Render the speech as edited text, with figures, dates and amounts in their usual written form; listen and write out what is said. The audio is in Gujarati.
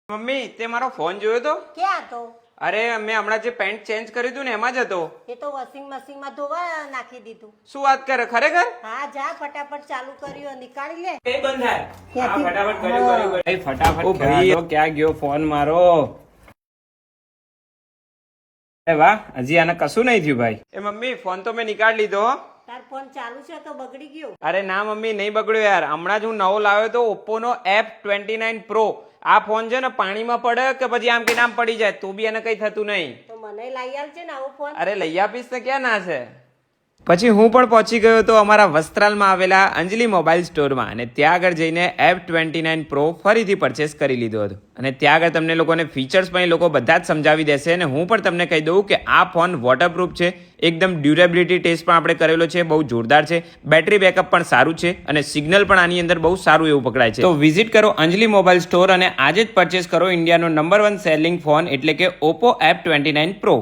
મમ્મી તે મારો ફોન જોયો તો? ક્યાં હતો? અરે મેં હમણાં જે પેન્ટ ચેન્જ કર્યું હતું ને એમાં જ હતો. એ તો વોશિંગ મશીન માં ધોવા નાખી દીધું. શું વાત કરે? ખરેખર? હા, જા ફટાફટ ચાલુ કર્યું, નીકાળી લે. એ બંધ થાય. ક્યાંથી? ફટાફટ કર્યું. ભાઈ ફટાફટ ભાઈ ક્યાં ગયો ફોન મારો? એ વાહ, હજી આને કશું નહીં થયું ભાઈ. એ મમ્મી ફોન તો મેં નીકાળી લીધો. તાર ફોન ચાલુ છે તો બગડી ગયો. અરે ના મમ્મી, નહીં બગડ્યો યાર. હમણાં જ હું નવો લાવ્યો તો ઓપ્પો નો F29 Pro. આ ફોન છે ને પાણીમાં પડે કે પછી આમ કે નામ પડી જાય તો બી એને કઈ થતું નહીં. તો મને લઈ આવજે ને આવો ફોન. અરે લઈ આપીશ ને, ક્યાં ના છે. પછી હું પણ પહોંચી ગયો તો અમારા વસ્ત્રાલમાં આવેલા અંજલિ મોબાઈલ સ્ટોરમાં અને ત્યાં આગળ જઈને F29 Pro ફરીથી પરચેસ કરી લીધો હતો. અને ત્યાં આગળ તમને લોકોને ફીચર્સ પણ એ લોકો બધા જ સમજાવી દેશે. અને હું પણ તમને કહી દઉં કે આ ફોન વોટરપ્રૂફ છે, એકદમ ડ્યુરેબિલિટી ટેસ્ટ પણ આપણે કરેલો છે, બહુ જોરદાર છે, બેટરી બેકઅપ પણ સારું છે અને સિગ્નલ પણ આની અંદર બહુ સારું એવું પકડાય છે. તો વિઝિટ કરો અંજલિ મોબાઈલ સ્ટોર અને આજે જ પરચેસ કરો ઇન્ડિયાનો નંબર 1 સેલિંગ ફોન એટલે કે ઓપ્પો F29 Pro.